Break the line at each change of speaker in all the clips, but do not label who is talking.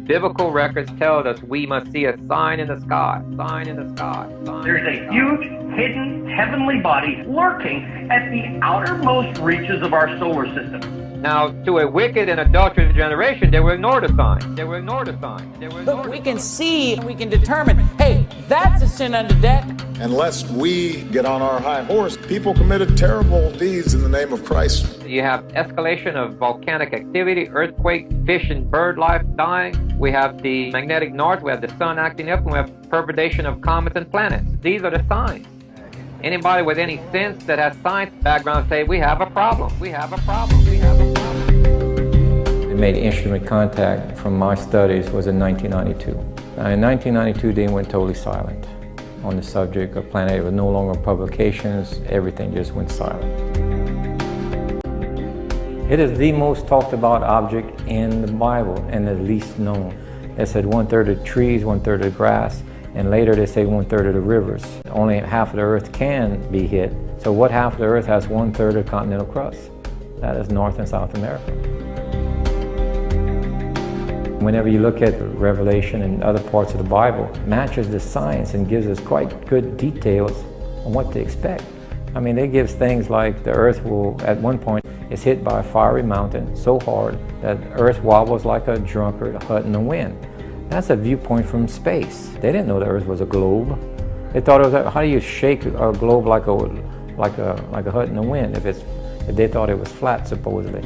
biblical records tell us we must see a sign in the sky, sign in the sky.
There's a huge, hidden, heavenly body lurking at the outermost reaches of our solar system.
Now, to a wicked and adulterous generation, they will ignore the sign. They will ignore the sign. They will ignore
But we can see, we can determine, hey, that's a sin unto death.
Unless we get on our high horse, people committed terrible deeds in the name of Christ.
You have escalation of volcanic activity, earthquake, fish and bird life dying. We have the magnetic north. We have the sun acting up. And we have perturbation of comets and planets. These are the signs. Anybody with any sense that has science background say, we have a problem. We have a problem. We have a problem.
They made instrument contact from my studies was in 1992. Now, in 1992, they went totally silent on the subject of Planet 8. There were no longer publications. Everything just went silent. It is the most talked about object in the Bible and the least known. They said 1/3 of trees, 1/3 of grass, and later they say 1/3 of the rivers. Only half of the earth can be hit. So what half of the earth has 1/3 of the continental crust? That is North and South America. Whenever you look at Revelation and other parts of the Bible, it matches the science and gives us quite good details on what to expect. I mean, they give things like the earth will, at one point, is hit by a fiery mountain so hard that the earth wobbles like a drunkard hut in the wind. That's a viewpoint from space. They didn't know the earth was a globe. They thought it was, how do you shake a globe like a hut in the wind if they thought it was flat, supposedly.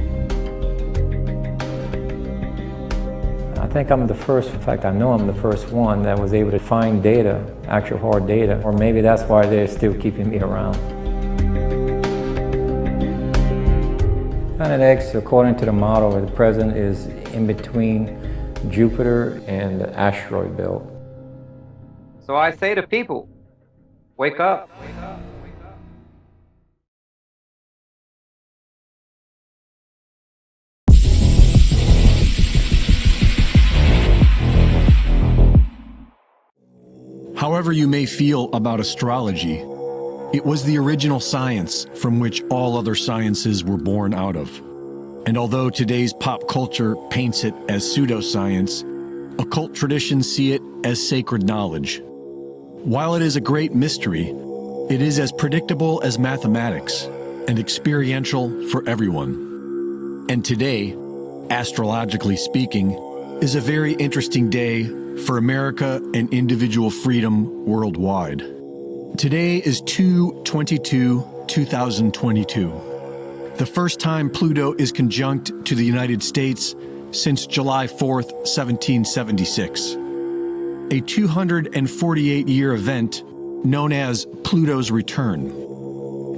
I think I'm the first, in fact I know I'm the first one that was able to find data, actual hard data, or maybe that's why they're still keeping me around. Planet-X, according to the model at the present, is in between Jupiter and the asteroid belt.
So I say to people, wake up. Wake up. Wake up.
However you may feel about astrology, it was the original science from which all other sciences were born out of. And although today's pop culture paints it as pseudoscience, occult traditions see it as sacred knowledge. While it is a great mystery, it is as predictable as mathematics and experiential for everyone. And today, astrologically speaking, is a very interesting day for America and individual freedom worldwide. Today is 2/22/2022. The first time Pluto is conjunct to the United States since July 4th, 1776. A 248-year event known as Pluto's return.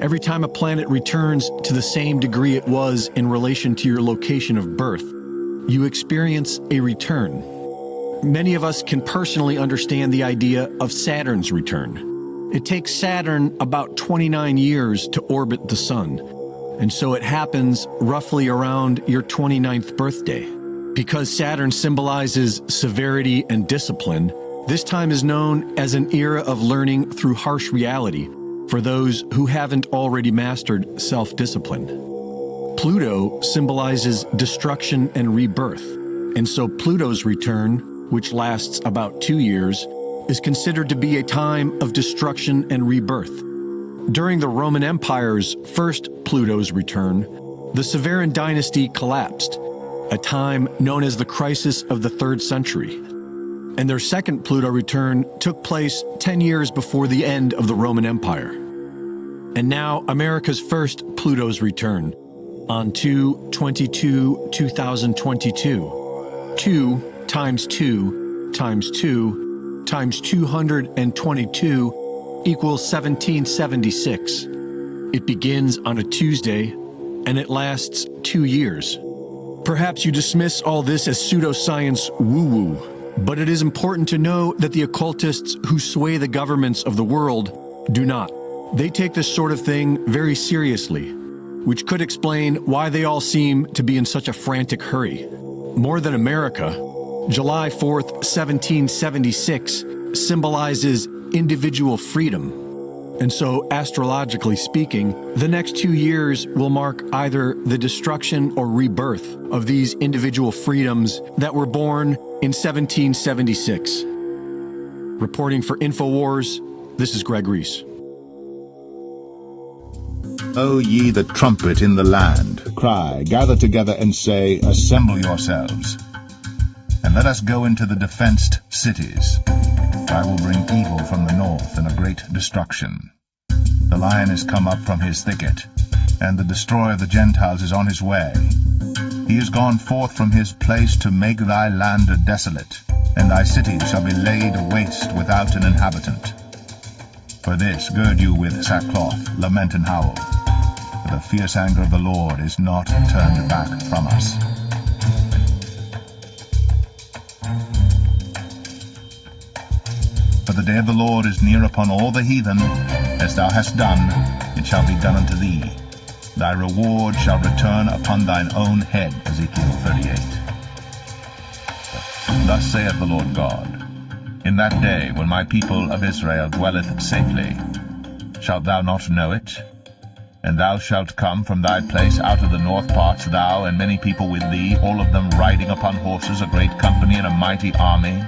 Every time a planet returns to the same degree it was in relation to your location of birth, you experience a return. Many of us can personally understand the idea of Saturn's return. It takes Saturn about 29 years to orbit the Sun. And so it happens roughly around your 29th birthday. Because Saturn symbolizes severity and discipline, this time is known as an era of learning through harsh reality for those who haven't already mastered self-discipline. Pluto symbolizes destruction and rebirth, and so Pluto's return, which lasts about 2 years, is considered to be a time of destruction and rebirth. During the Roman Empire's first Pluto's return, the Severan dynasty collapsed, a time known as the crisis of the 3rd century. And their second Pluto return took place 10 years before the end of the Roman Empire. And now America's first Pluto's return on 2/22/2022. 2 times 2 times 2 times 222 equals 1776. It begins on a Tuesday, and it lasts 2 years. Perhaps you dismiss all this as pseudoscience woo-woo, but it is important to know that the occultists who sway the governments of the world do not. They take this sort of thing very seriously, which could explain why they all seem to be in such a frantic hurry. More than America, July 4th, 1776 symbolizes individual freedom. And so, astrologically speaking, the next 2 years will mark either the destruction or rebirth of these individual freedoms that were born in 1776. Reporting for InfoWars, this is Greg Reese.
O ye that trumpet in the land, cry, gather together and say, assemble yourselves, and let us go into the defenced cities. I will bring evil from the north and a great destruction. The lion is come up from his thicket, and the destroyer of the Gentiles is on his way. He is gone forth from his place to make thy land desolate, and thy cities shall be laid waste without an inhabitant. For this gird you with sackcloth, lament and howl, for the fierce anger of the Lord is not turned back from us. For the day of the Lord is near upon all the heathen. As thou hast done, it shall be done unto thee. Thy reward shall return upon thine own head. Ezekiel 38. Thus saith the Lord God, in that day when my people of Israel dwelleth safely, shalt thou not know it? And thou shalt come from thy place out of the north parts, thou and many people with thee, all of them riding upon horses, a great company and a mighty army.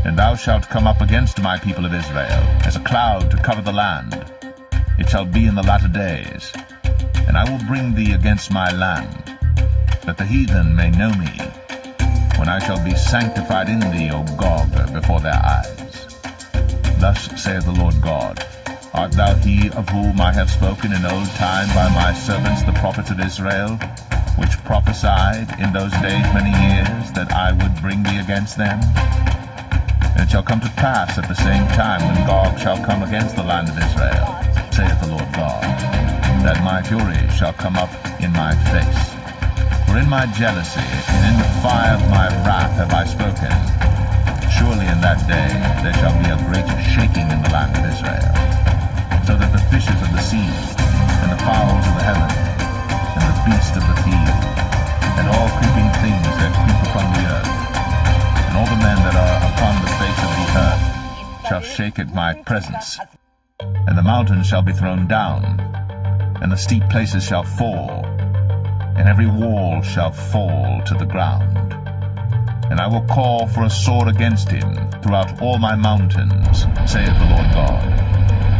And thou shalt come up against my people of Israel, as a cloud to cover the land. It shall be in the latter days. And I will bring thee against my land, that the heathen may know me, when I shall be sanctified in thee, O Gog, before their eyes. Thus saith the Lord God, art thou he of whom I have spoken in old time by my servants the prophets of Israel, which prophesied in those days many years that I would bring thee against them? And it shall come to pass at the same time when Gog shall come against the land of Israel, saith the Lord God, that my fury shall come up in my face. For in my jealousy and in the fire of my wrath have I spoken. Surely in that day there shall be a great shaking in the land of Israel, so that the fishes of the sea, and the fowls of the heaven, and the beasts of the field, and all creeping things that creep upon the earth, and all the men that are upon the face of the earth shall shake at my presence. And the mountains shall be thrown down, and the steep places shall fall, and every wall shall fall to the ground. And I will call for a sword against him throughout all my mountains, saith the Lord God.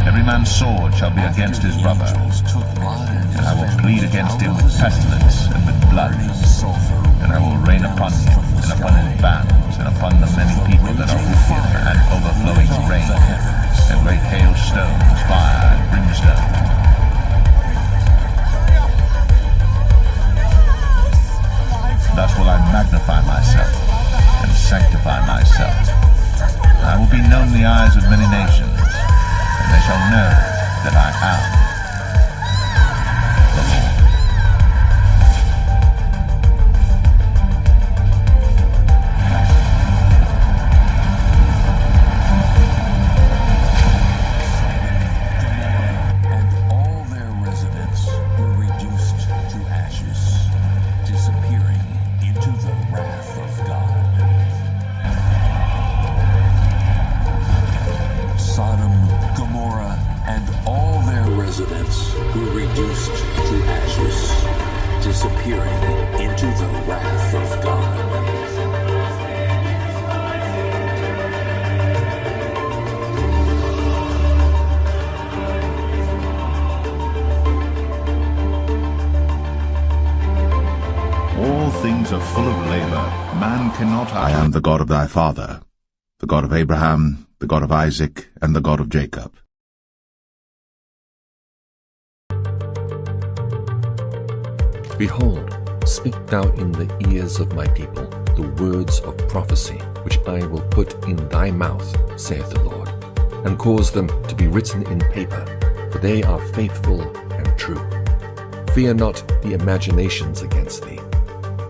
Every man's sword shall be against his brother, and I will plead against him with pestilence and with blood, and I will rain upon him, and upon his bands, and upon the many people that are with him, and overflowing rain, and great hailstones, fire, and brimstone. Thus will I magnify myself, and sanctify myself. And I will be known in the eyes of many nations, and they shall know that I am the Lord. I am the God of thy father, the God of Abraham, the God of Isaac, and the God of Jacob.
Behold, speak thou in the ears of my people the words of prophecy, which I will put in thy mouth, saith the Lord, and cause them to be written in paper, for they are faithful and true. Fear not the imaginations against thee.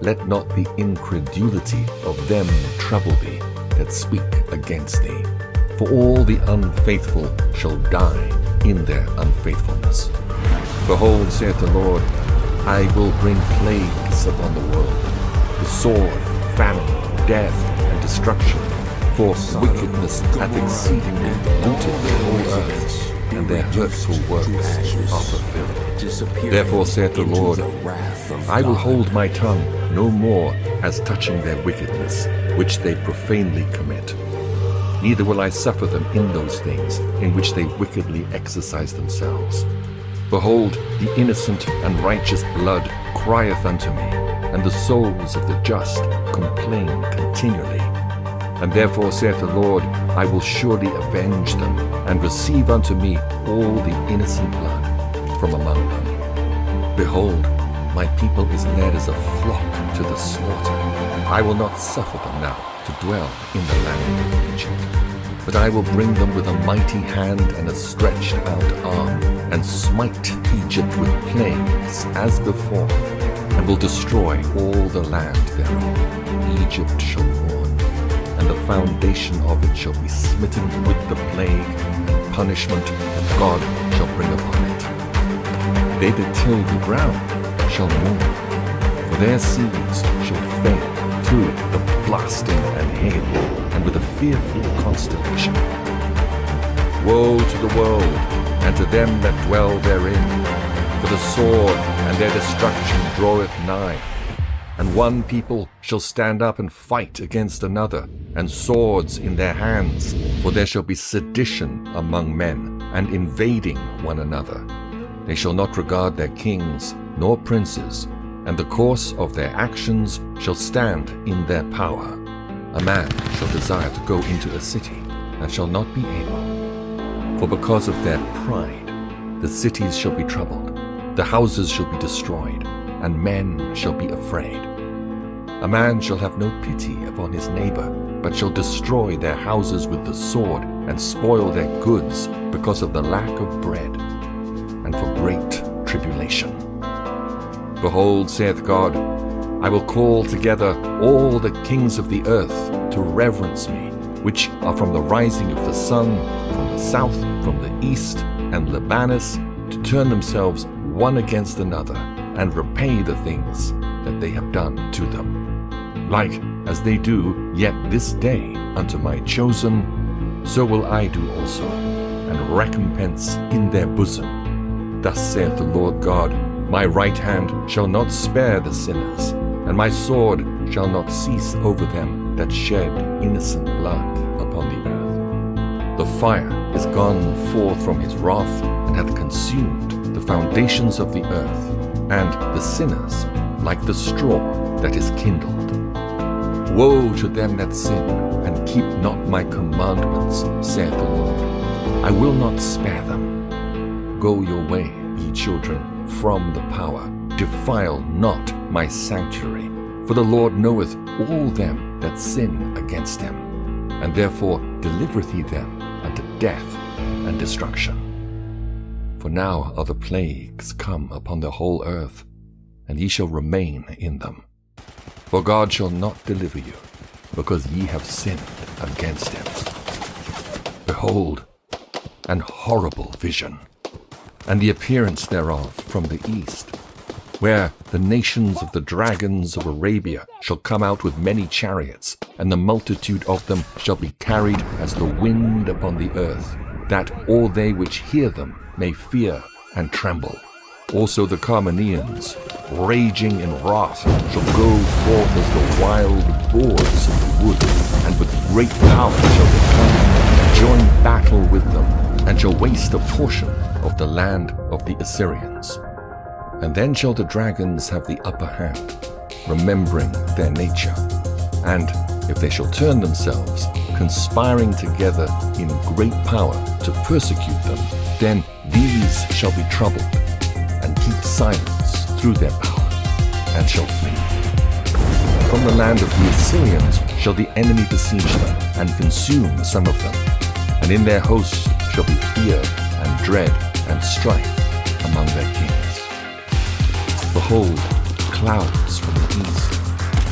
Let not the incredulity of them trouble thee that speak against thee. For all the unfaithful shall die in their unfaithfulness. Behold, saith the Lord, I will bring plagues upon the world, the sword, famine, death, and destruction. For wickedness hath exceedingly polluted the whole earth, and their hurtful works are fulfilled. Therefore saith the Lord, I will hold my tongue no more as touching their wickedness, which they profanely commit. Neither will I suffer them in those things in which they wickedly exercise themselves. Behold, the innocent and righteous blood crieth unto me, and the souls of the just complain continually. And therefore saith the Lord, I will surely avenge them, and receive unto me all the innocent blood from among them. Behold, my people is led as a flock to the slaughter. I will not suffer them now to dwell in the land of Egypt, but I will bring them with a mighty hand and a stretched out arm, and smite Egypt with plagues as before, and will destroy all the land thereof. Egypt shall mourn, and the foundation of it shall be smitten with the plague and punishment that God shall bring upon it. They that till the ground shall mourn, for their seeds shall fail through the blasting and hail, and with a fearful constellation. Woe to the world, and to them that dwell therein, for the sword and their destruction draweth nigh. And one people shall stand up and fight against another, and swords in their hands, for there shall be sedition among men, and invading one another. They shall not regard their kings nor princes, and the course of their actions shall stand in their power. A man shall desire to go into a city, and shall not be able. For because of their pride, the cities shall be troubled, the houses shall be destroyed, and men shall be afraid. A man shall have no pity upon his neighbor, but shall destroy their houses with the sword, and spoil their goods because of the lack of bread, and for great tribulation. Behold, saith God, I will call together all the kings of the earth to reverence me, which are from the rising of the sun, from the south, from the east, and Libanus, to turn themselves one against another, and repay the things that they have done to them. Like as they do yet this day unto my chosen, so will I do also, and recompense in their bosom. Thus saith the Lord God, my right hand shall not spare the sinners, and my sword shall not cease over them that shed innocent blood upon the earth. The fire is gone forth from his wrath, and hath consumed the foundations of the earth, and the sinners like the straw that is kindled. Woe to them that sin, and keep not my commandments, saith the Lord. I will not spare them. Go your way, ye children, from the power. Defile not my sanctuary, for the Lord knoweth all them that sin against him, and therefore delivereth he them unto death and destruction. For now are the plagues come upon the whole earth, and ye shall remain in them. For God shall not deliver you, because ye have sinned against him. Behold, an horrible vision, and the appearance thereof from the east, where the nations of the dragons of Arabia shall come out with many chariots, and the multitude of them shall be carried as the wind upon the earth, that all they which hear them may fear and tremble. Also the Carmanians, raging in wrath, shall go forth as the wild boars of the wood, and with great power shall they come, and join battle with them, and shall waste a portion of the land of the Assyrians. And then shall the dragons have the upper hand, remembering their nature. And if they shall turn themselves, conspiring together in great power to persecute them, then these shall be troubled, and keep silence through their power, and shall flee. From the land of the Assyrians shall the enemy besiege them, and consume some of them. And in their host shall be fear, and dread, and strife among their kings. Behold, clouds from the east,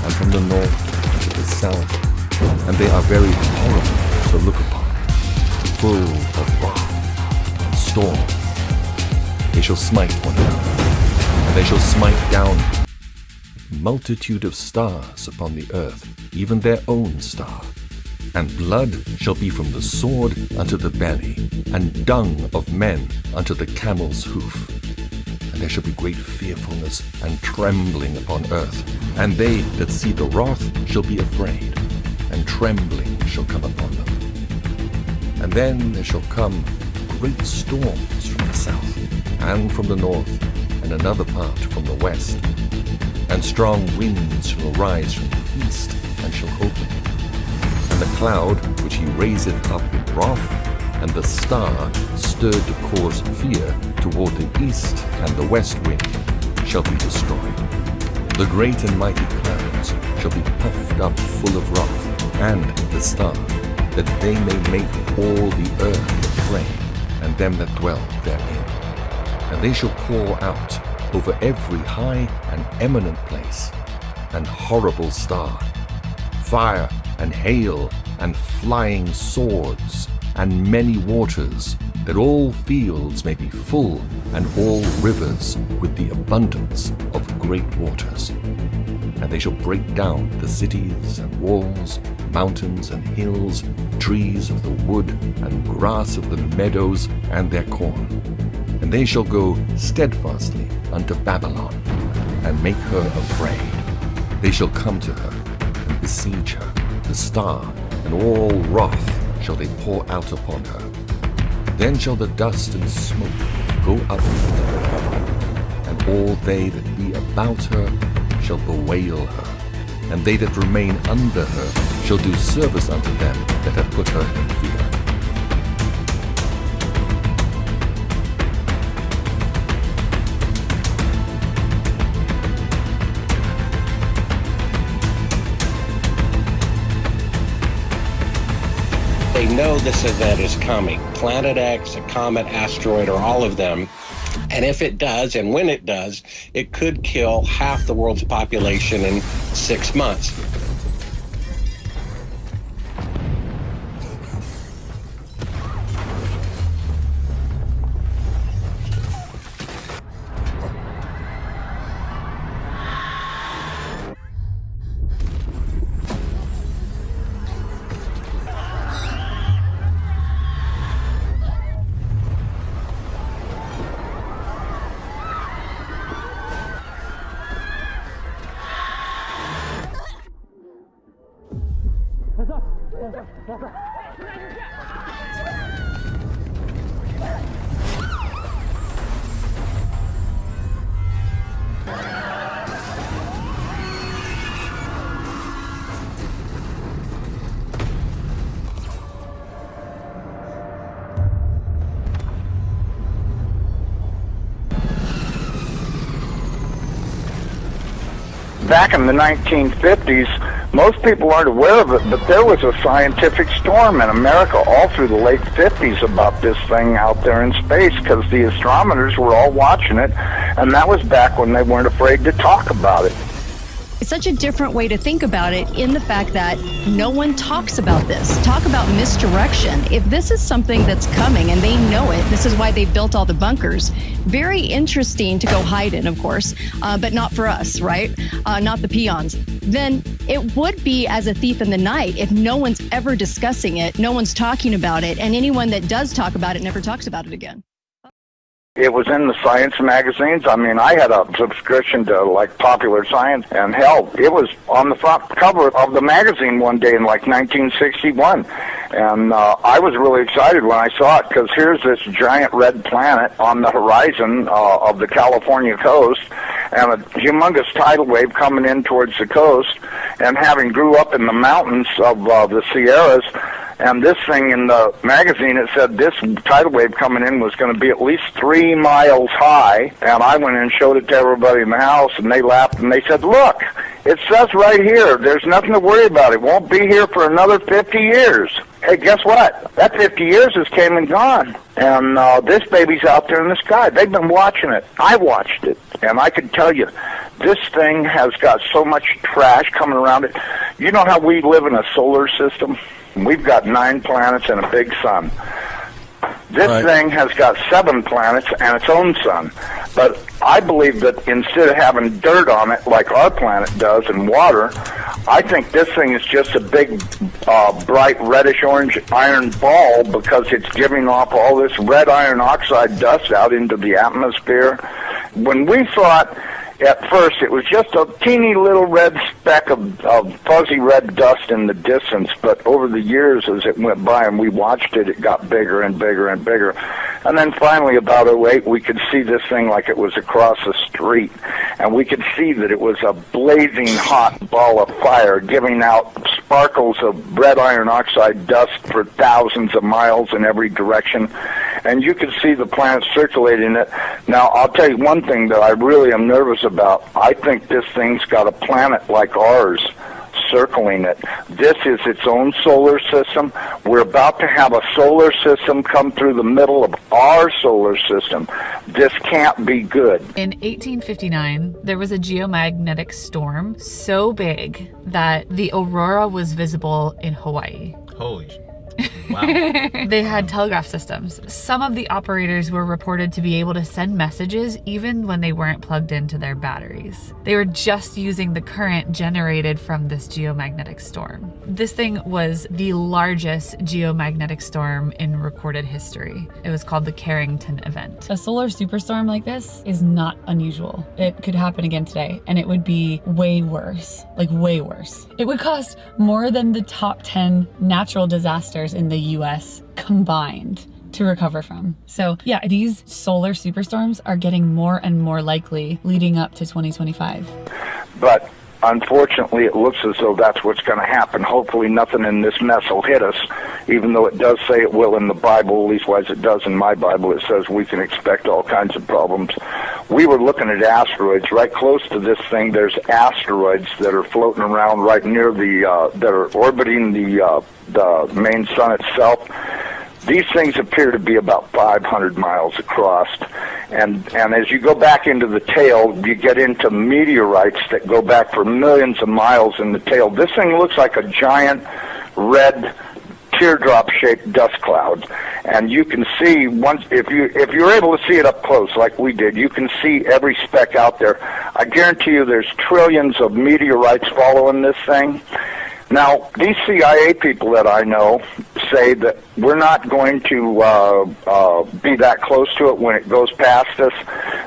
and from the north, and to the south, and they are very horrible to look upon, full of wrath and storm. They shall smite one another, and they shall smite down multitude of stars upon the earth, even their own star. And blood shall be from the sword unto the belly, and dung of men unto the camel's hoof. And there shall be great fearfulness and trembling upon earth, and they that see the wrath shall be afraid, and trembling shall come upon them. And then there shall come great storms from the south, and from the north, and another part from the west. And strong winds shall arise from the east, and shall open. And the cloud which he raiseth up in wrath, and the star stirred to cause fear toward the east and the west wind, shall be destroyed. The great and mighty clouds shall be puffed up full of wrath, and the star, that they may make all the earth aflame, and them that dwell therein. And they shall pour out over every high and eminent place an horrible star, fire and hail and flying swords, and many waters, that all fields may be full, and all rivers with the abundance of great waters. And they shall break down the cities and walls, mountains and hills, trees of the wood, and grass of the meadows, and their corn. And they shall go steadfastly unto Babylon, and make her afraid. They shall come to her, and besiege her, the star, and all wrath shall they pour out upon her. Then shall the dust and smoke go up from her, and all they that be about her shall bewail her, and they that remain under her shall do service unto them that have put her in fear.
They know this event is coming. Planet X, a comet, asteroid, or all of them. And if it does, and when it does, it could kill half the world's population in 6 months.
Back in the 1950s, most people aren't aware of it, but there was a scientific storm in America all through the late 50s about this thing out there in space, because the astronomers were all watching it, and that was back when they weren't afraid to talk about it.
It's such a different way to think about it, in the fact that no one talks about this. Talk about misdirection. If this is something that's coming and they know it, this is why they built all the bunkers. Very interesting to go hide in, of course, but not for us, right? Not the peons. Then it would be as a thief in the night if no one's ever discussing it, no one's talking about it, and anyone that does talk about it never talks about it again.
It was in the science magazines. I mean, I had a subscription to, like, Popular Science, and hell, it was on the front cover of the magazine one day in, like, 1961. And I was really excited when I saw it, because here's this giant red planet on the horizon of the California coast, and a humongous tidal wave coming in towards the coast, and having grew up in the mountains of the Sierras. And this thing in the magazine, it said this tidal wave coming in was going to be at least 3 miles high. And I went in and showed it to everybody in the house, and they laughed, and they said, look, it says right here, there's nothing to worry about. It won't be here for another 50 years. Hey, guess what? That 50 years has came and gone. And this baby's out there in the sky. They've been watching it. I watched it. And I can tell you, this thing has got so much trash coming around it. You know how we live in a solar system? We've got 9 planets and a big sun. This thing has got 7 planets and its own sun. But I believe that instead of having dirt on it like our planet does and water, I think this thing is just a big, bright reddish-orange iron ball because it's giving off all this red iron oxide dust out into the atmosphere. When we thought at first it was just a teeny little red speck of fuzzy red dust in the distance, but over the years as it went by and we watched it, it got bigger and bigger and bigger. And then finally about 2008 we could see this thing like it was across the street, and we could see that it was a blazing hot ball of fire giving out sparkles of red iron oxide dust for thousands of miles in every direction, and you could see the planet circulating it. Now I'll tell you one thing that I really am nervous about. I think this thing's got a planet like ours circling it. This is its own solar system. We're about to have a solar system come through the middle of our solar system. This can't be good.
In 1859, there was a geomagnetic storm so big that the aurora was visible in Hawaii.
Holy wow.
They had telegraph systems. Some of the operators were reported to be able to send messages even when they weren't plugged into their batteries. They were just using the current generated from this geomagnetic storm. This thing was the largest geomagnetic storm in recorded history. It was called the Carrington event. A solar superstorm like this is not unusual. It could happen again today, and it would be way worse, like way worse. It would cost more than the top 10 natural disasters in the US combined to recover from. So yeah, these solar superstorms are getting more and more likely leading up to 2025.
But unfortunately, it looks as though that's what's going to happen. Hopefully nothing in this mess will hit us, even though it does say it will in the Bible, leastwise it does in my Bible. It says we can expect all kinds of problems. We were looking at asteroids. Right close to this thing, there's asteroids that are floating around right near the, that are orbiting the main sun itself. These things appear to be about 500 miles across, and as you go back into the tail, you get into meteorites that go back for millions of miles in the tail. This thing looks like a giant red teardrop-shaped dust cloud, and you can see once if you're able to see it up close like we did, you can see every speck out there. I guarantee you, there's trillions of meteorites following this thing. Now, these CIA people that I know say that we're not going to be that close to it when it goes past us.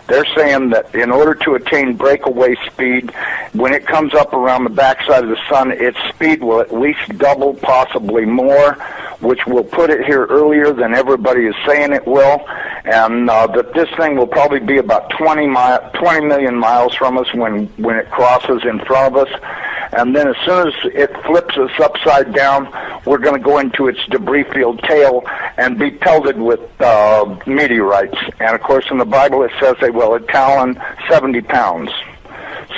They're saying that in order to attain breakaway speed, when it comes up around the backside of the sun, its speed will at least double, possibly more, which will put it here earlier than everybody is saying it will, and that this thing will probably be about 20 million miles from us when it crosses in front of us. And then as soon as it flips us upside down, we're going to go into its debris-filled tail and be pelted with meteorites. And, of course, in the Bible it says they will talon 70 pounds.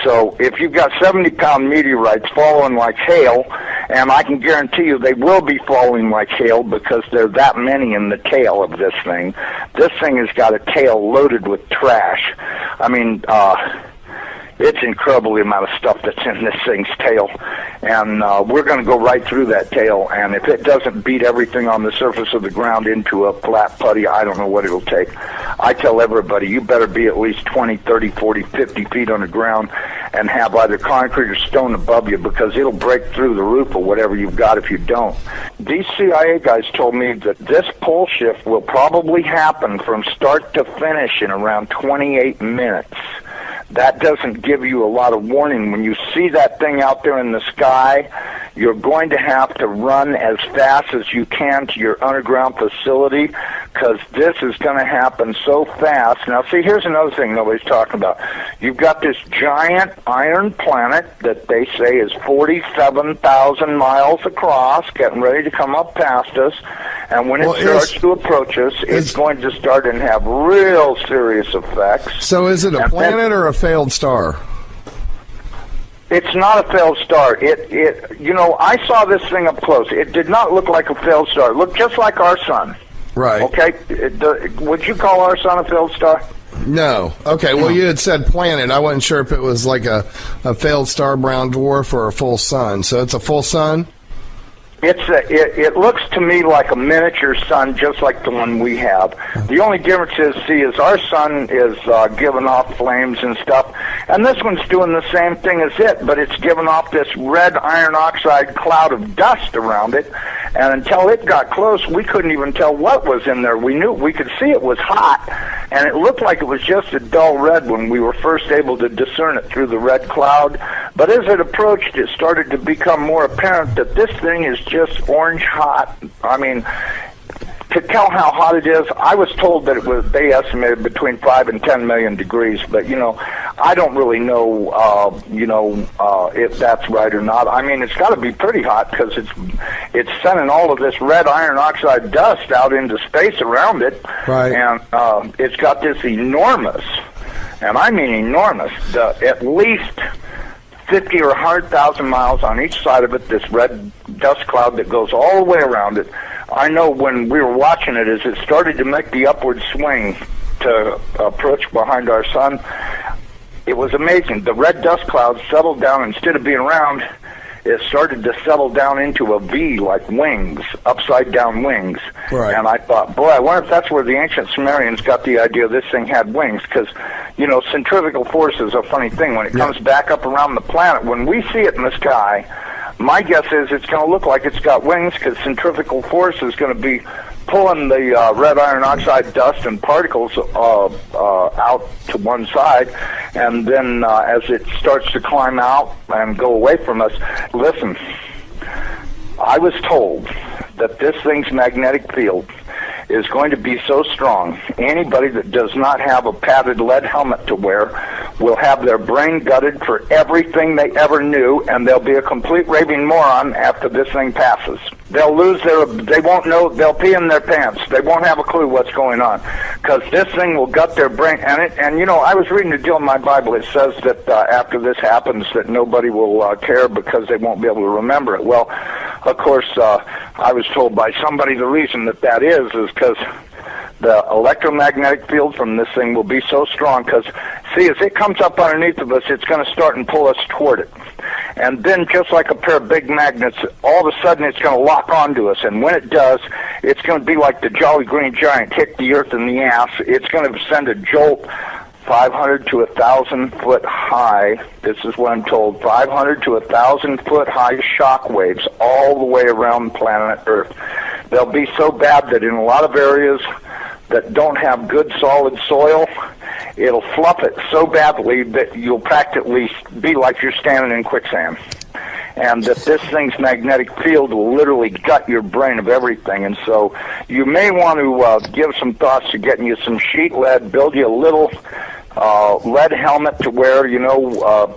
So if you've got 70-pound meteorites falling like hail, and I can guarantee you they will be falling like hail because there are that many in the tail of this thing. This thing has got a tail loaded with trash. I mean, it's incredible the amount of stuff that's in this thing's tail, and we're going to go right through that tail, and if it doesn't beat everything on the surface of the ground into a flat putty, I don't know what it'll take. I tell everybody, you better be at least 20, 30, 40, 50 feet on the ground and have either concrete or stone above you, because it'll break through the roof or whatever you've got if you don't. These CIA guys told me that this pole shift will probably happen from start to finish in around 28 minutes. That doesn't give you a lot of warning. When you see that thing out there in the sky, you're going to have to run as fast as you can to your underground facility, because this is going to happen so fast. Now, see, here's another thing nobody's talking about. You've got this giant iron planet that they say is 47,000 miles across, getting ready to come up past us, and when it starts to approach us, it's going to start and have real serious effects.
So is it a planet or a failed star?
It's not a failed star. You know, I saw this thing up close. It did not look like a failed star. It looked just like our sun.
Right.
Okay. Would you call our sun a failed star?
No. Okay. Well, you had said planet. I wasn't sure if it was like a failed star, brown dwarf, or a full sun. So it's a full sun?
It looks to me like a miniature sun, just like the one we have. The only difference is our sun is giving off flames and stuff, and this one's doing the same thing as it, but it's giving off this red iron oxide cloud of dust around it, and until it got close, we couldn't even tell what was in there. We could see it was hot, and it looked like it was just a dull red when we were first able to discern it through the red cloud. But as it approached, it started to become more apparent that this thing is just orange hot. I mean, to tell how hot it is, I was told that they estimated between 5 and 10 million degrees, but, I don't really know, if that's right or not. I mean, it's got to be pretty hot because it's sending all of this red iron oxide dust out into space around it.
Right.
And it's got this enormous, and I mean enormous, at least 50 or 100,000 miles on each side of it, this red dust cloud that goes all the way around it. I know when we were watching it, as it started to make the upward swing to approach behind our sun, it was amazing. The red dust cloud settled down. Instead of being round, it started to settle down into a V, like wings, upside-down wings.
Right.
And I thought, boy, I wonder if that's where the ancient Sumerians got the idea this thing had wings, because, centrifugal force is a funny thing. When it comes back up around the planet, when we see it in the sky, my guess is it's going to look like it's got wings, because centrifugal force is going to be pulling the red iron oxide dust and particles out to one side, and then as it starts to climb out and go away from us, listen, I was told that this thing's magnetic field is going to be so strong, anybody that does not have a padded lead helmet to wear will have their brain gutted for everything they ever knew, and they'll be a complete raving moron after this thing passes. They'll they won't know, they'll pee in their pants. They won't have a clue what's going on, because this thing will gut their brain. And I was reading a deal in my Bible. It says that after this happens, that nobody will care because they won't be able to remember it. Well, of course, I was told by somebody the reason that is because the electromagnetic field from this thing will be so strong, because, see, as it comes up underneath of us, it's going to start and pull us toward it. And then, just like a pair of big magnets, all of a sudden it's going to lock onto us. And when it does, it's going to be like the Jolly Green Giant hit the earth in the ass. It's going to send a jolt 500 to 1,000 foot high. This is what I'm told. 500 to 1,000 foot high shock waves all the way around planet Earth. They'll be so bad that in a lot of areas that don't have good solid soil, it'll fluff it so badly that you'll practically be like you're standing in quicksand. And that this thing's magnetic field will literally gut your brain of everything. And so you may want to give some thoughts to getting you some sheet lead, build you a little lead helmet to wear,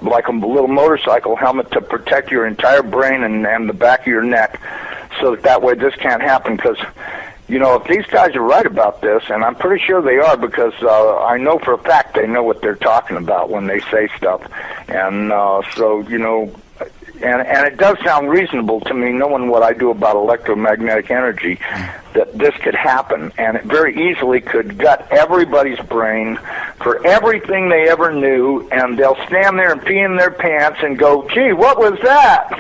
like a little motorcycle helmet to protect your entire brain and the back of your neck, so that way this can't happen. Because, if these guys are right about this, and I'm pretty sure they are, because I know for a fact they know what they're talking about when they say stuff. And and it does sound reasonable to me, knowing what I do about electromagnetic energy, that this could happen. And it very easily could gut everybody's brain for everything they ever knew, and they'll stand there and pee in their pants and go, gee, what was that?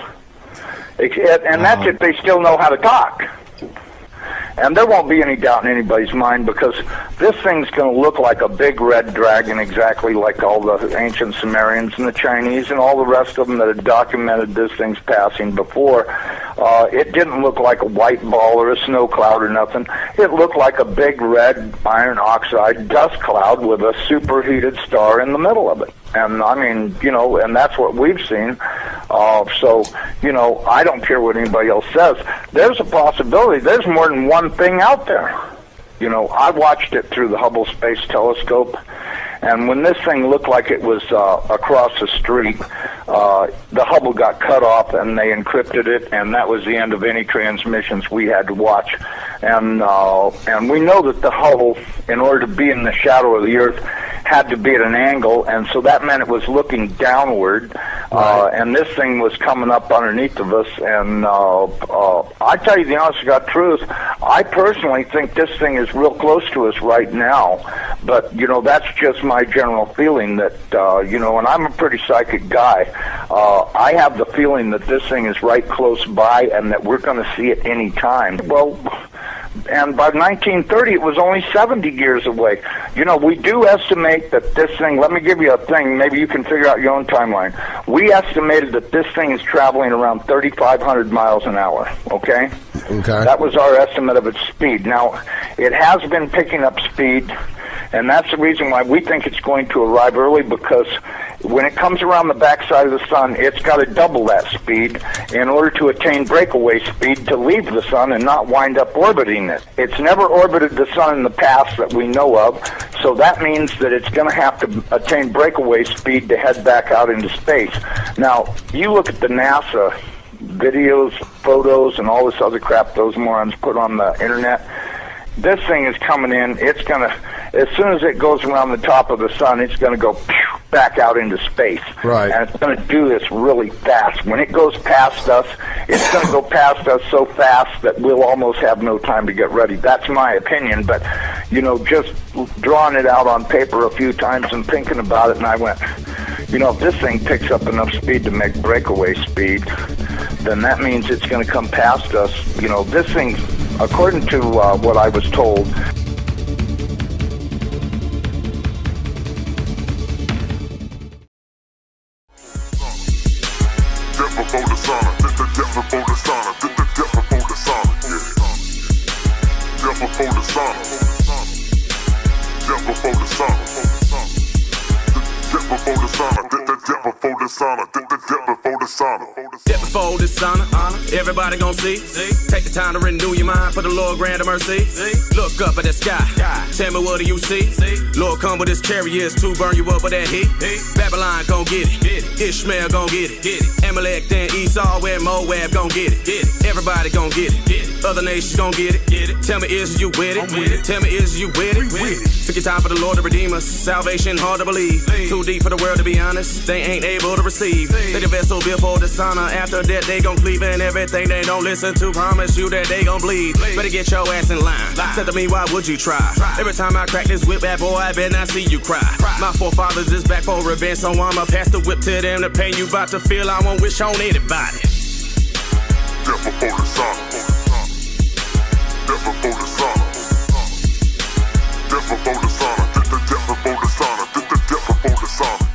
And that's if they still know how to talk. And there won't be any doubt in anybody's mind, because this thing's going to look like a big red dragon, exactly like all the ancient Sumerians and the Chinese and all the rest of them that had documented this thing's passing before. It didn't look like a white ball or a snow cloud or nothing. It looked like a big red iron oxide dust cloud with a superheated star in the middle of it. And I mean, and that's what we've seen. So, I don't care what anybody else says. There's a possibility. There's more than one thing out there. I watched it through the Hubble Space Telescope, and when this thing looked like it was across the street, the Hubble got cut off and they encrypted it, and that was the end of any transmissions we had to watch. And we know that the Hubble, in order to be in the shadow of the Earth, had to be at an angle, and so that meant it was looking downward, and this thing was coming up underneath of us. And I tell you the honest to God truth, I personally think this thing is real close to us right now, but, you know, that's just my general feeling that, you know, and I'm a pretty psychic guy. I have the feeling that this thing is right close by and that we're going to see it any time. Well, and by 1930, it was only 70 years away. You know, we do estimate that this thing, let me give you a thing, maybe you can figure out your own timeline. We estimated that this thing is traveling around 3,500 miles an hour, okay?
Okay.
That was our estimate of its speed. Now, it has been picking up speed, and that's the reason why we think it's going to arrive early, because when it comes around the backside of the sun, it's got to double that speed in order to attain breakaway speed to leave the sun and not wind up orbiting it. It's never orbited the sun in the past that we know of, so that means that it's going to have to attain breakaway speed to head back out into space. Now, you look at the NASA videos, photos, and all this other crap those morons put on the internet. This thing is coming in. It's going to, as soon as it goes around the top of the sun, it's going to go back out into space.
Right.
And it's going to do this really fast. When it goes past us, it's going to go past us so fast that we'll almost have no time to get ready. That's my opinion, but, you know, just drawing it out on paper a few times and thinking about it, and I went, you know, if this thing picks up enough speed to make breakaway speed, then that means it's going to come past us. You know, this thing, according to what I was told,
before the sauna, everybody gon' see. Take the time to renew your mind for the Lord grant of mercy. Look up at the sky, tell me what do you see? Lord come with his chariots to burn you up with that heat. Babylon gon' get it, Ishmael gon' get it, Amalek then Esau and Moab gon' get it. Everybody gon' get it, other nations gon' get it. Tell me is you with it? Tell me is you with it? Took your time for the Lord to redeem us, salvation hard to believe. Too deep for the world to be honest, they ain't able to receive. They the vessel built for the sauna, after that they gon' cleave, and everything they don't listen to promise you that they gon' bleed. Better get your ass in line. Said to me, why would you try? Every time I crack this whip, bad boy, I bet not see you cry. My forefathers is back for revenge, so I'ma pass the whip to them. The pain you about to feel, I won't wish on anybody. Death before the sauna. Death before the sauna. Death before the sauna. Death before the sauna. Death before the sauna.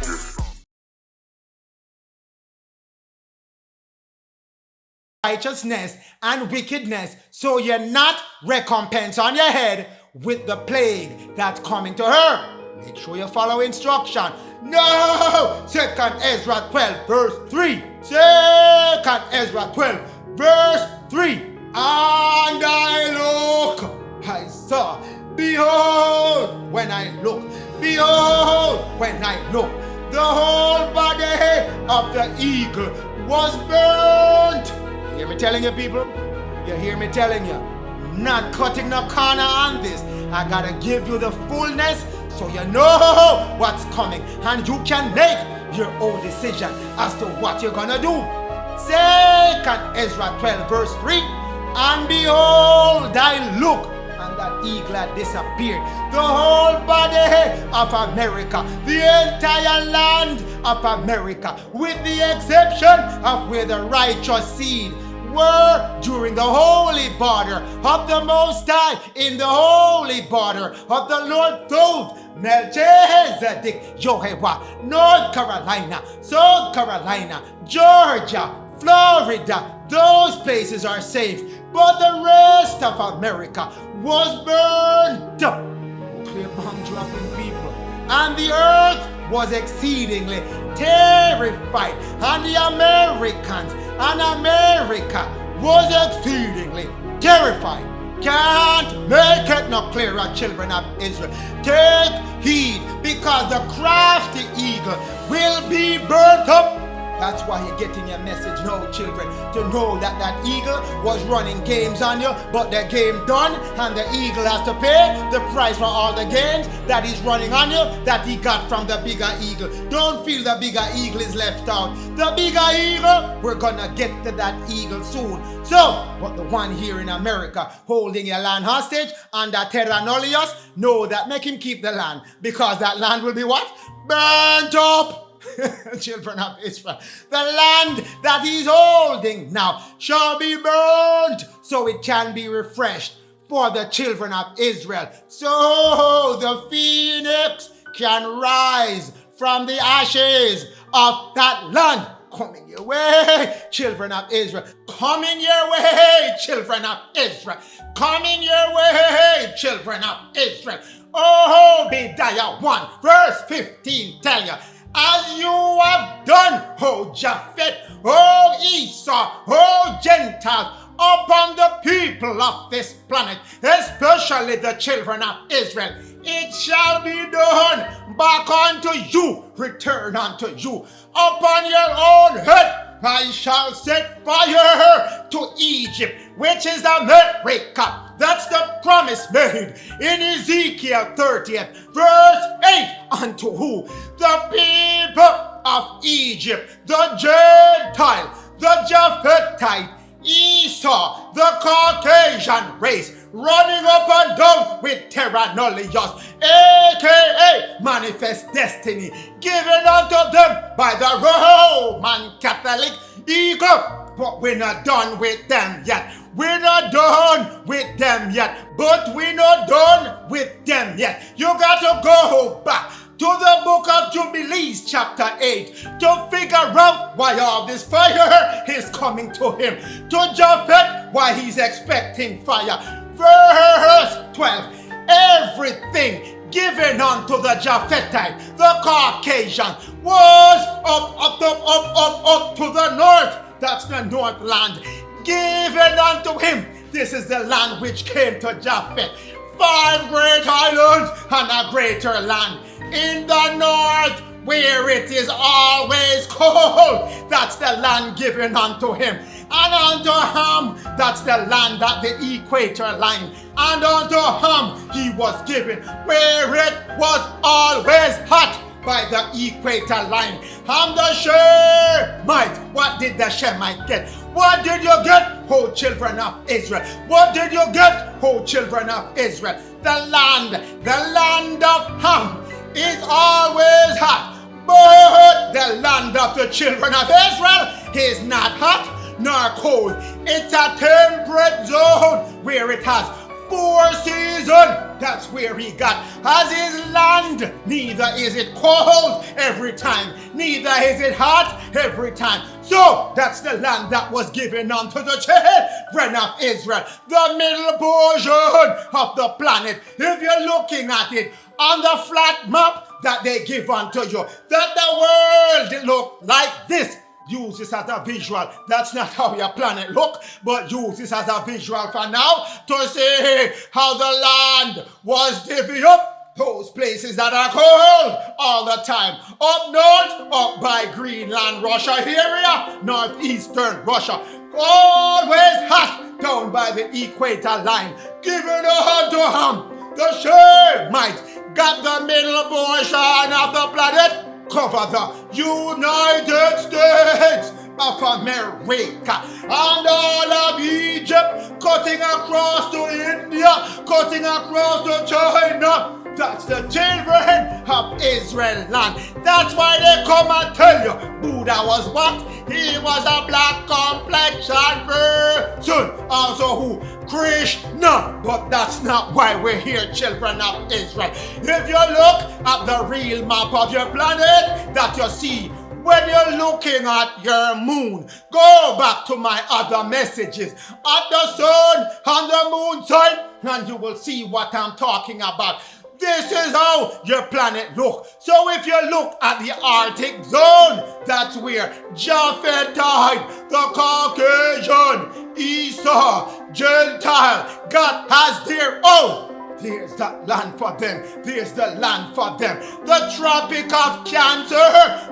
Righteousness and wickedness, so you're not recompense on your head with the plague that's coming to her. Make sure you follow instruction. No! 2nd Ezra 12 verse 3. 2nd Ezra 12 verse 3. And I look, I saw, behold, when I look, behold, when I look, the whole body of the eagle was burnt. You hear me telling you, people? You hear me telling you? Not cutting no corner on this. I gotta give you the fullness so you know what's coming and you can make your own decision as to what you're gonna do. 2nd Ezra 12 verse 3. And behold, I look, and that eagle had disappeared. The whole body of America, the entire land of America, with the exception of where the righteous seed were during the holy border of the Most High, in the holy border of the Lord Thoth, Melchizedek, Jehovah, North Carolina, South Carolina, Georgia, Florida. Those places are safe, but the rest of America was burned. Nuclear bomb dropping people. And the earth was exceedingly terrified. And the Americans and America was exceedingly terrified. Can't make it no clearer, children of Israel. Take heed, because the crafty eagle will be burnt up That's why you're getting your message now, children, to know that that eagle was running games on you, but the game done, and the eagle has to pay the price for all the games that he's running on you, that he got from the bigger eagle. Don't feel the bigger eagle is left out. The bigger eagle, we're gonna get to that eagle soon. So, but the one here in America holding your land hostage under terra nullius, know that make him keep the land, because that land will be what? Burnt up. Children of Israel, the land that he's holding now shall be burnt, so it can be refreshed for the children of Israel, so the phoenix can rise from the ashes of that land. Coming your way, children of Israel. Coming your way, children of Israel. Coming your way, children of Israel. Oh, Obadiah 1 verse 15 tell you, as you have done, O Japhet, O Esau, O Gentiles, upon the people of this planet, especially the children of Israel, it shall be done back unto you, return unto you. Upon your own head I shall set fire to Egypt, which is America. That's the promise made in Ezekiel 30th, verse 8, unto who? The people of Egypt, the Gentile, the Japhetite, Esau, the Caucasian race, running up and down with terra nullius, aka manifest destiny, given unto them by the Roman Catholic eagle. But we're not done with them yet. We're not done with them yet. But we're not done with them yet. You got to go back to the book of Jubilees chapter 8 to figure out why all this fire is coming to him. To Japhet, why he's expecting fire. Verse 12, everything given unto the Japhetite, the Caucasian, was up to the north. That's the north land. Given unto him. This is the land which came to Japhet. 5 great islands and a greater land. In the north, where it is always cold, that's the land given unto him. And unto Ham, that's the land at the equator line. And unto Ham he was given, where it was always hot, by the equator line. Ham the Shemite. What did the Shemite get? What did you get, O children of Israel? What did you get, O children of Israel? The land of Ham is always hot, but the land of the children of Israel is not hot nor cold. It's a temperate zone where it has 4 seasons. That's where he got as his land. Neither is it cold every time, neither is it hot every time. So that's the land that was given unto the children of Israel, the middle portion of the planet. If you're looking at it on the flat map that they give unto you, that the world look like this. Use this as a visual. That's not how your planet look, but use this as a visual for now to see how the land was divvied up. Those places that are cold all the time. Up north, up by Greenland, Russia area, northeastern Russia. Always hot down by the equator line. Given unto Ham, the Shemite got the middle portion of the planet. Cover the United States of America and all of Egypt, cutting across to India, cutting across to China. That's the children of Israel land. That's why they come and tell you Buddha was what? He was a black complexion person. Also who? Krishna. But that's not why we're here, children of Israel. If you look at the real map of your planet that you see when you're looking at your moon, go back to my other messages at the sun and the moon side, and you will see what I'm talking about. This is how your planet looks. So if you look at the Arctic zone, that's where Japhet died, the Caucasian, Esau, Gentile, God has their own There's that land for them. There's the land for them. The Tropic of Cancer,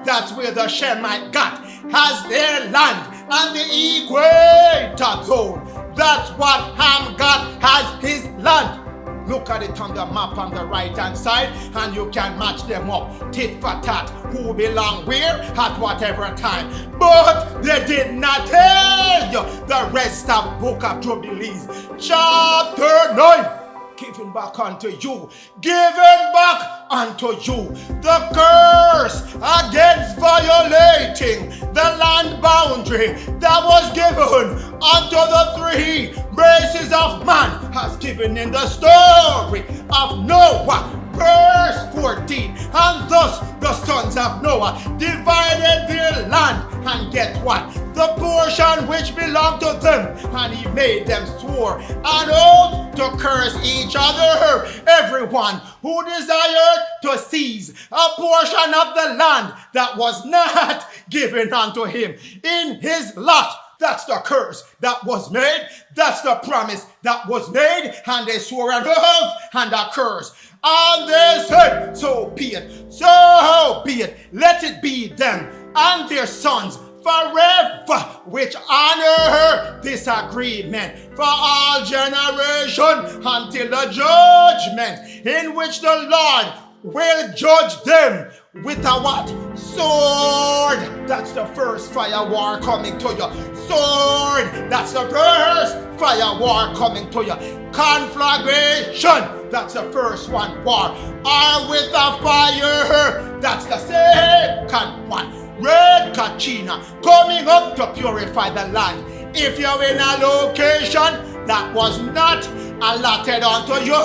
that's where the Shemite got, has their land. And the Equator Zone, that's what Ham got, has his land. Look at it on the map on the right hand side, and you can match them up, tit for tat, who belong where at whatever time. But they did not tell you the rest of Book of Jubilees, chapter 9. Giving back unto you, giving back unto you the curse against violating the land boundary that was given unto the three races of man, has given in the story of Noah. Verse 14, and thus the sons of Noah divided their land, and get what? The portion which belonged to them, and he made them swear an oath to curse each other, everyone who desired to seize a portion of the land that was not given unto him in his lot. That's the curse that was made. That's the promise that was made. And they swore an oath and a curse. And they said, so be it, so be it. Let it be them and their sons forever, which honor this agreement for all generation until the judgment in which the Lord will judge them with a what? Sword. That's the first fire war coming to you. Sword. That's the first fire war coming to you. Conflagration. That's the first one. War. Or with a fire. That's the second one. Red Kachina coming up to purify the land. If you're in a location that was not allotted unto you,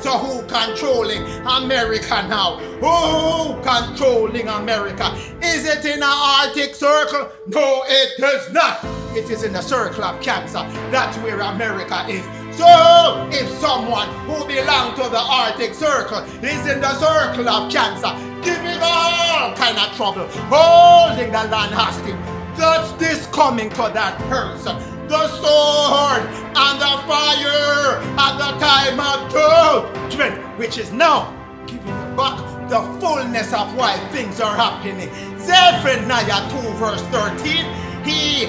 so who controlling America now? Who controlling America? Is it in an Arctic Circle? No, it is not. It is in the circle of Cancer. That's where America is. So, if someone who belongs to the Arctic Circle is in the circle of Cancer, giving all kind of trouble, holding the land hostage, that's this coming to that person. The sword and the fire at the time of judgment, which is now giving you back the fullness of why things are happening. Zephaniah 2 verse 13, he,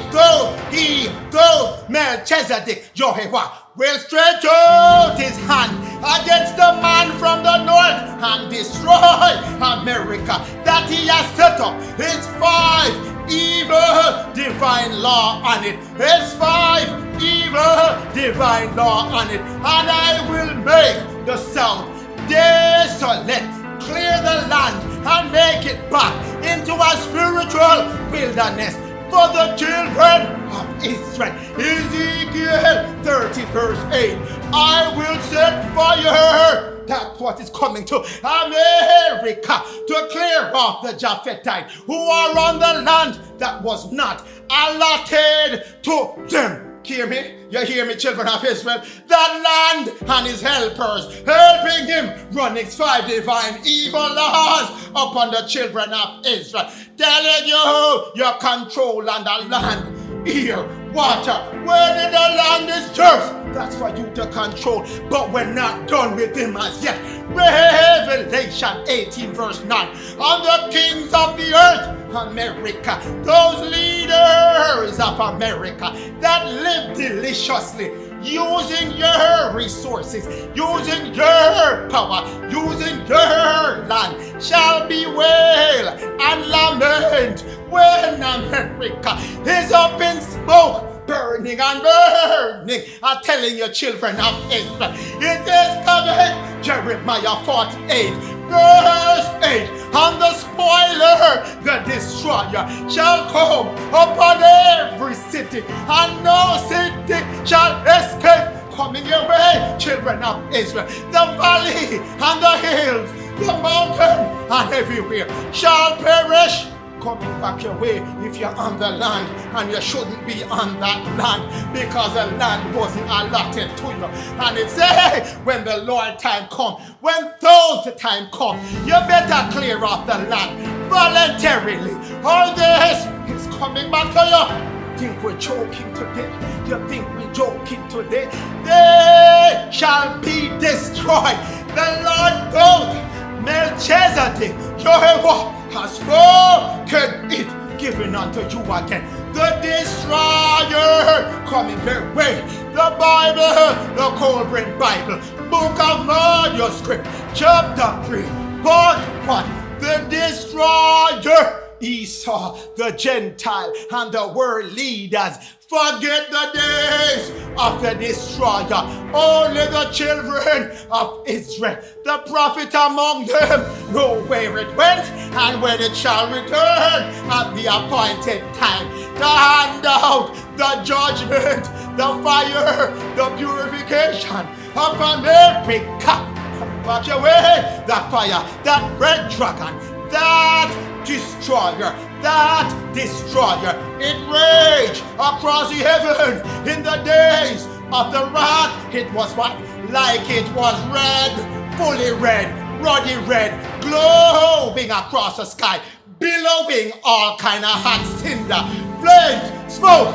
Thoth, Melchizedek, Jehovah, will stretch out his hand against the man from the north and destroy America, that he has set up his 5 evil divine law on it. His 5 evil divine law on it. And I will make the south desolate, clear the land and make it back into a spiritual wilderness for the children of Israel. Ezekiel 30 verse 8. I will set fire. That's what is coming to America, to clear off the Japhethite who are on the land that was not allotted to them. Hear me? You hear me, children of Israel? That land and his helpers helping him run his 5 divine evil laws upon the children of Israel, telling you control on the land, air, water. When the land is yours, that's for you to control. But we're not done with him as yet. Revelation 18 verse 9. On the kings of the earth, America, those leaders of America that live deliciously, using your resources, using your power, using your land, shall bewail and lament when America is up in smoke, burning and burning. I'm telling you, children of Israel, it is coming. Jeremiah 48 verse 8. And the spoiler, the destroyer, shall come upon every city, and no city shall escape. Coming your way, children of Israel. The valley and the hills, the mountain and everywhere shall perish. Coming back your way if you're on the land, and you shouldn't be on that land because the land wasn't allotted to you. And it says, when the Lord time come, when those time come, you better clear off the land voluntarily, or this is coming back to you. Think we're joking today? You think we're joking today. They shall be destroyed. The Lord God, Melchizedek, Jehovah has spoken it, given unto you again. The destroyer coming your way. The Bible, the Colburn Bible, Book of Manuscript, chapter 3, part 1. The destroyer, Esau, the Gentile, and the world leaders. Forget the days of the destroyer. Only the children of Israel, the prophet among them, know where it went and when it shall return at the appointed time to hand out the judgment, the fire, the purification of America. Watch away that fire, that red dragon, that destroyer, it raged across the heaven in the days of the wrath. It was what? Like it was red, fully red, ruddy red, glowing across the sky, billowing all kind of hot cinder, flames, smoke,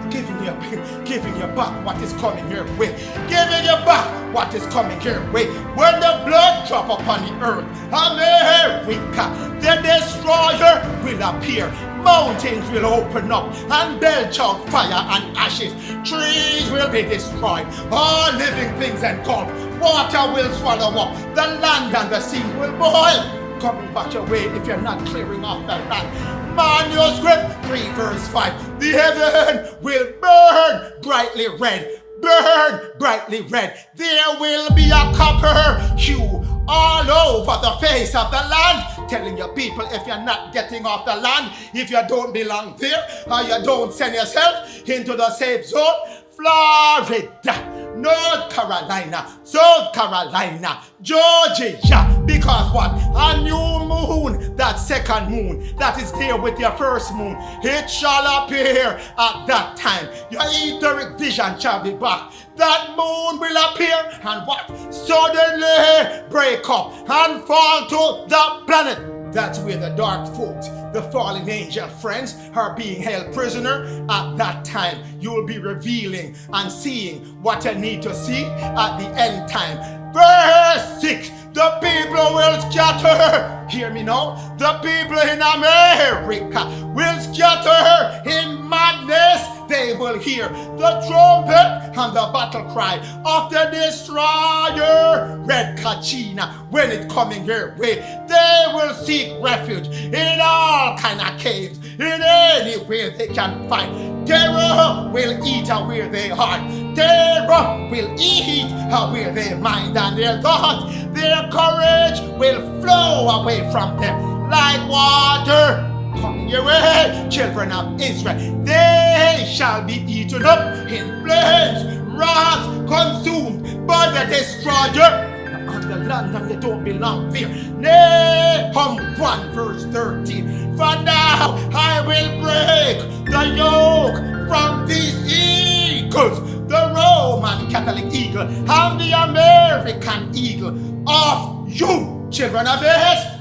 giving you back what is coming your way, giving you back what is coming your way. When the blood drop upon the earth, America, the destroyer will appear. Mountains will open up and belch out fire and ashes. Trees will be destroyed. All living things engulfed. Water will swallow up. The land and the sea will boil. Coming back your way if you're not clearing off the land. Manuscript 3 verse 5. The heaven will burn brightly red. Burn brightly red. There will be a copper hue all over the face of the land. Telling your people, if you're not getting off the land, if you don't belong there, or you don't send yourself into the safe zone, Florida, North Carolina, South Carolina, Georgia, because what? A new moon, that second moon, that is there with your first moon, it shall appear at that time. Your etheric vision shall be back. That moon will appear and what? Suddenly break up and fall to the planet. That's where the dark folks, the fallen angel friends, are being held prisoner. At that time, you will be revealing and seeing what you need to see at the end time. Verse 6, the people will scatter. Hear me now. The people in America will scatter in madness. They will hear the trumpet and the battle cry of the destroyer, Red Kachina, when it's coming your way. They will seek refuge in all kind of caves, in anywhere they can find. Terror will eat where they are. Terror will eat where their mind and their thoughts. Their courage will flow away from them like water. Coming your way, children of Israel, they shall be eaten up in flames, wrath, consumed by the destroyer. On the land and you don't belong there. Nahum 1 verse 13. For now I will break the yoke from these eagles, the Roman Catholic eagle and the American eagle of you, children of Israel.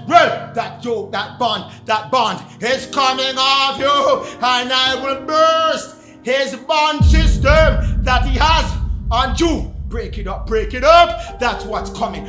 That yoke, that bond is coming off you, and I will burst his bond system that he has on you. Break it up, that's what's coming.